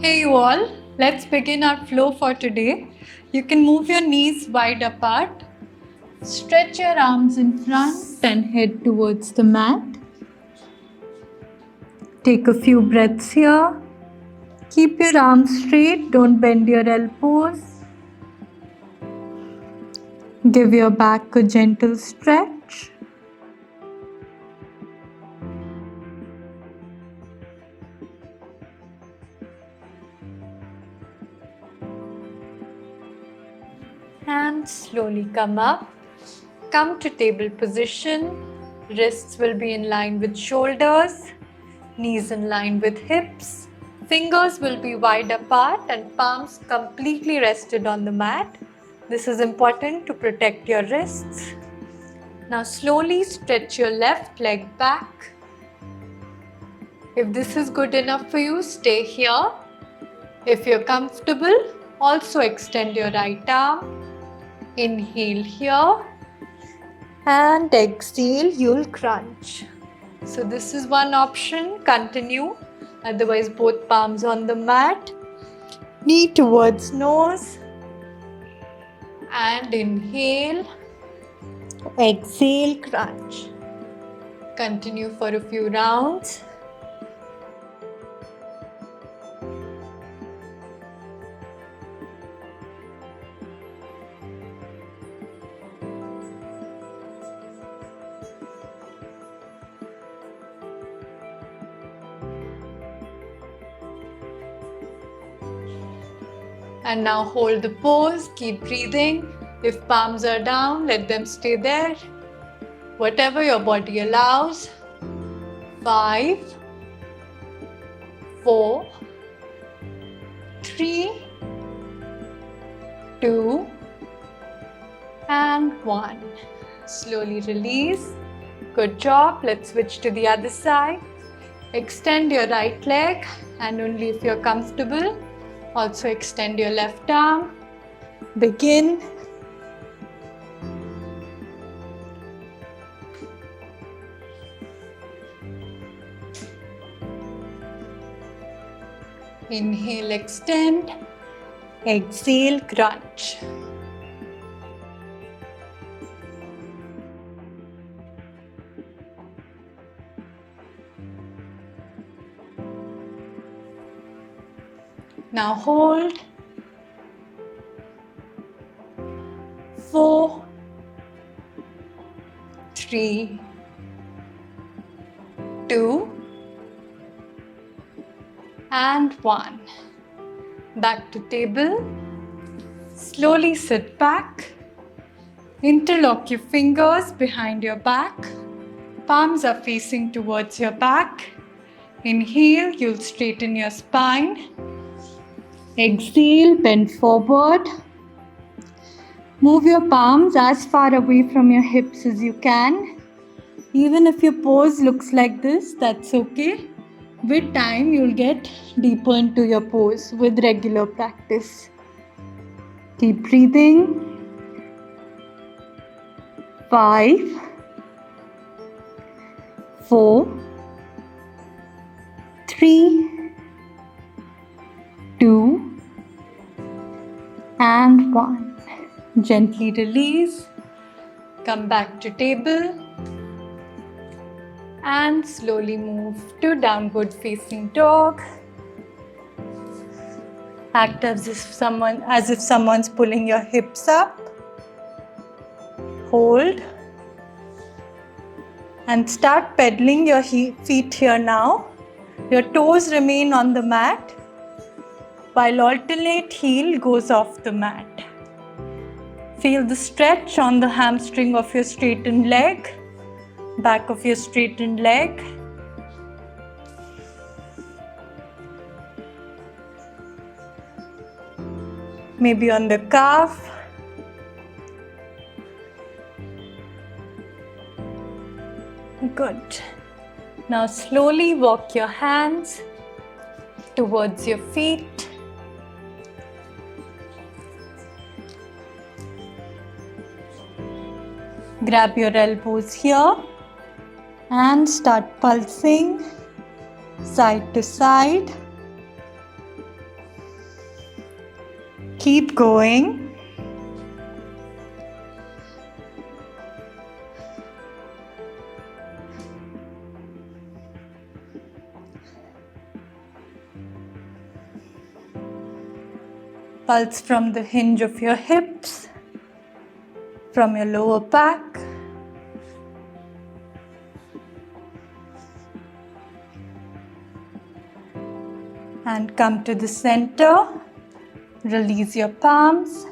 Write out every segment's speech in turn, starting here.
Hey you all, let's begin our flow for today. You can move your knees wide apart, stretch your arms in front and head towards the mat. Take a few breaths here. Keep your arms straight, don't bend your elbows. Give your back a gentle stretch. And slowly come up. Come to table position. Wrists will be in line with shoulders. Knees in line with hips. Fingers will be wide apart and palms completely rested on the mat. This is important to protect your wrists. Now slowly stretch your left leg back. If this is good enough for you, stay here. If you're comfortable, also extend your right arm. Inhale here and exhale, you'll crunch. So this is one option, continue. Otherwise both palms on the mat, knee towards nose and inhale, exhale, crunch. Continue for a few rounds. And now hold the pose, keep breathing. If palms are down, let them stay there. Whatever your body allows. 5, 4, 3, 2, and 1. Slowly release. Good job. Let's switch to the other side. Extend your right leg and only if you're comfortable. Also extend your left arm. Begin. Inhale, extend. Exhale, crunch. Now hold. 4, 3, 2, and 1. Back to table. Slowly sit back. Interlock your fingers behind your back. Palms are facing towards your back. Inhale, you'll straighten your spine. Exhale, bend forward. Move your palms as far away from your hips as you can. Even if your pose looks like this, that's okay. With time, you'll get deeper into your pose with regular practice. Keep breathing. 5, 4, 3, 2, and 1. Gently release. Come back to table. And slowly move to downward facing dog. Act as if someone's pulling your hips up. Hold. And start pedaling your feet here now. Your toes remain on the mat while alternate heel goes off the mat. Feel the stretch on the hamstring of your straightened leg, back of your straightened leg. Maybe on the calf. Good. Now slowly walk your hands towards your feet. Grab your elbows here and start pulsing side to side. Keep going. Pulse from the hinge of your hips, from your lower back. And come to the center. Release your palms.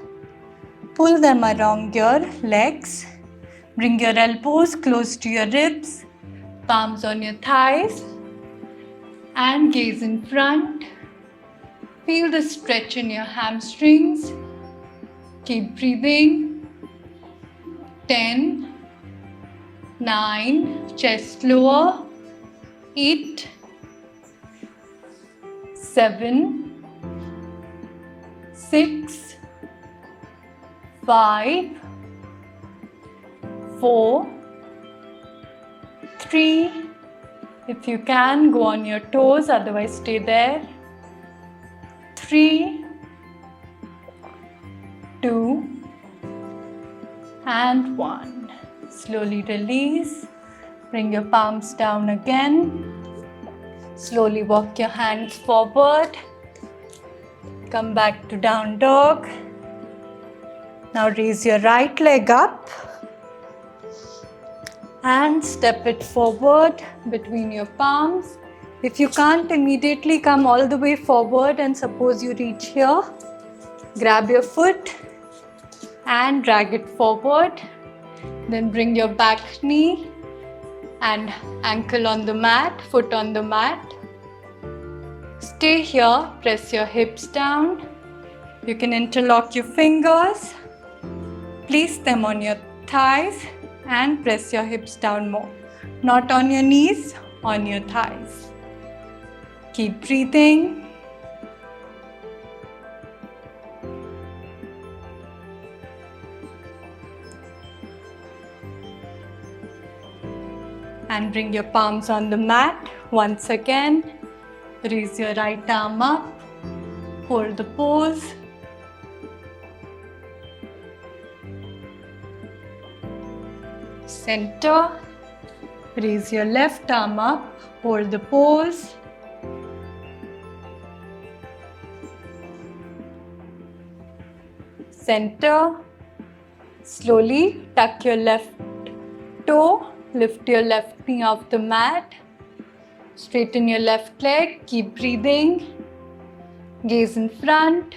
Pull them around your legs. Bring your elbows close to your ribs. Palms on your thighs. And gaze in front. Feel the stretch in your hamstrings. Keep breathing. 10, 9, chest lower. 8, 7, 6, 5, 4, 3. If you can, go on your toes, otherwise stay there. 3, 2, and 1. Slowly release. Bring your palms down again. Slowly walk your hands forward. Come back to down dog. Now raise your right leg up and step it forward between your palms. If you can't immediately come all the way forward and suppose you reach here, grab your foot and drag it forward. Then bring your back knee and ankle on the mat, foot on the mat. Stay here, press your hips down. You can interlock your fingers, place them on your thighs and press your hips down more. Not on your knees, on your thighs. Keep breathing. And bring your palms on the mat once again. Raise your right arm up. Hold the pose. Center. Raise your left arm up. Hold the pose. Center. Slowly tuck your left toe. Lift your left knee off the mat. Straighten your left leg. Keep breathing. Gaze in front.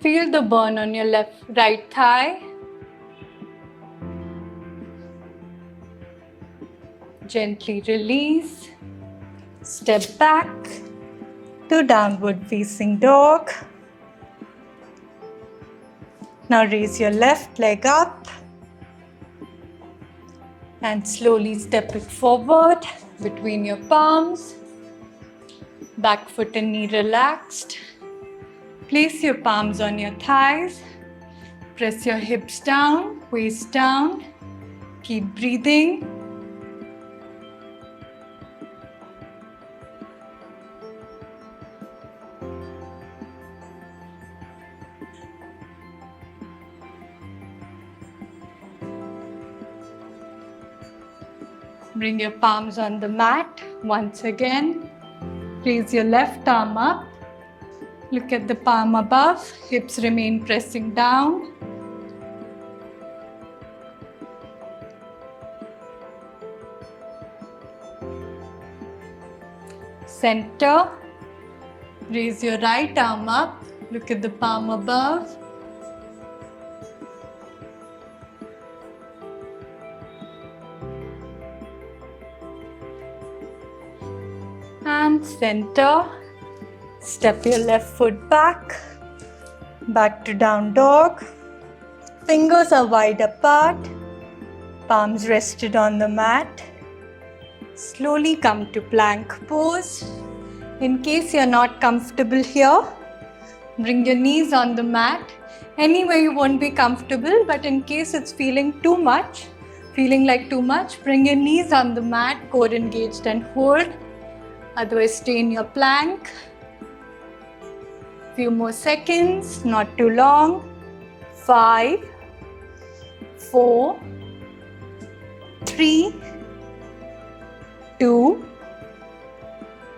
Feel the burn on your right thigh. Gently release. Step back to downward facing dog. Now raise your left leg up and slowly step it forward between your palms. Back foot and knee relaxed. Place your palms on your thighs. Press your hips down, waist down. Keep breathing. Bring your palms on the mat once again. Raise your left arm up. Look at the palm above. Hips remain pressing down. Center. Raise your right arm up. Look at the palm above. And center. Step your left foot back. Back to down dog. Fingers are wide apart. Palms rested on the mat. Slowly come to plank pose. In case you're not comfortable here, bring your knees on the mat. Anyway, you won't be comfortable, but in case it's feeling like too much, bring your knees on the mat, core engaged and hold. Otherwise, stay in your plank. Few more seconds, not too long. 5, 4, 3, 2,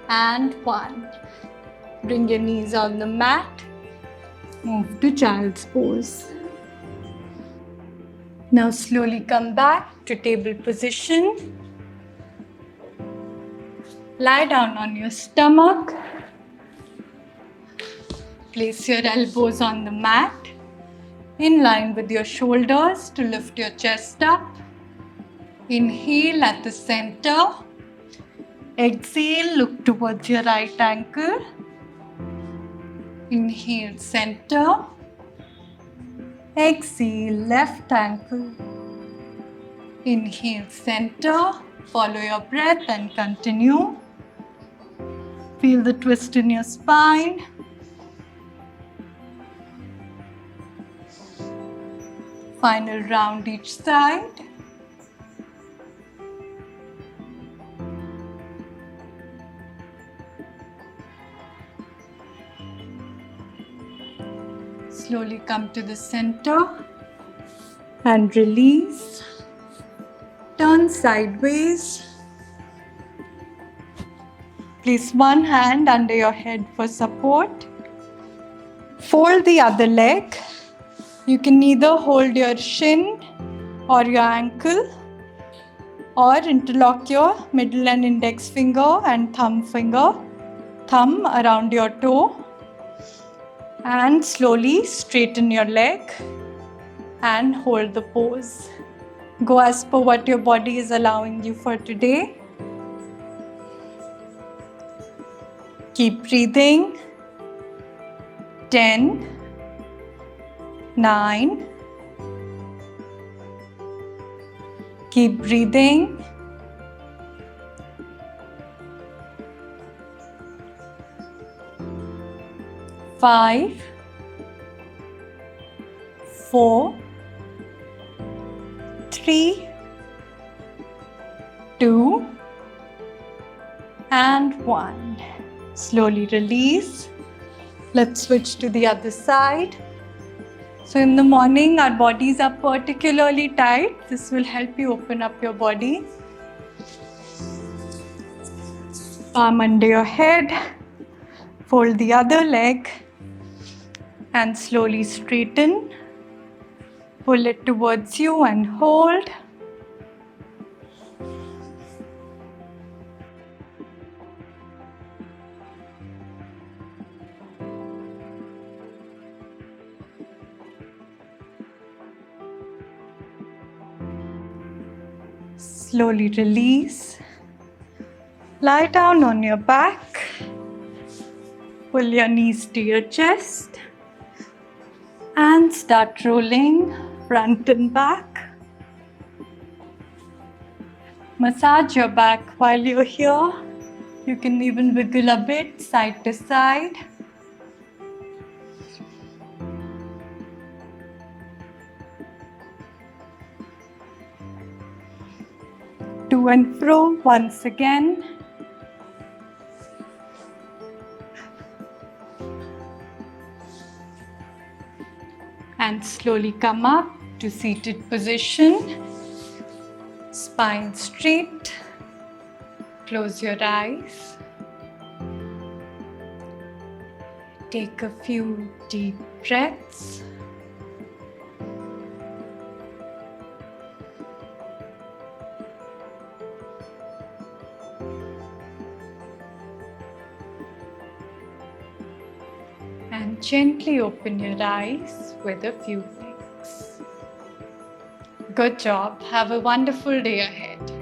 and 1. Bring your knees on the mat. Move to child's pose. Now slowly come back to table position. Lie down on your stomach. Place your elbows on the mat in line with your shoulders to lift your chest up. Inhale at the center. Exhale, look towards your right ankle. Inhale, center. Exhale, left ankle. Inhale, center. Follow your breath and continue. Feel the twist in your spine. Final round each side. Slowly come to the center and release. Turn sideways. Place one hand under your head for support. Fold the other leg. You can either hold your shin or your ankle, or interlock your middle and index finger and thumb around your toe. And slowly straighten your leg and hold the pose. Go as per what your body is allowing you for today. Keep breathing. 10, 9. Keep breathing. 5, 4, 3, 2, and 1. Slowly release. Let's switch to the other side. So in the morning, our bodies are particularly tight. This will help you open up your body. Palm under your head. Fold the other leg and slowly straighten. Pull it towards you and hold. Slowly release. Lie down on your back. Pull your knees to your chest and start rolling front and back. Massage your back while you're here. You can even wiggle a bit side to side. To and fro once again. And slowly come up to seated position. Spine straight. Close your eyes. Take a few deep breaths. And gently open your eyes with a few blinks. Good job. Have a wonderful day ahead.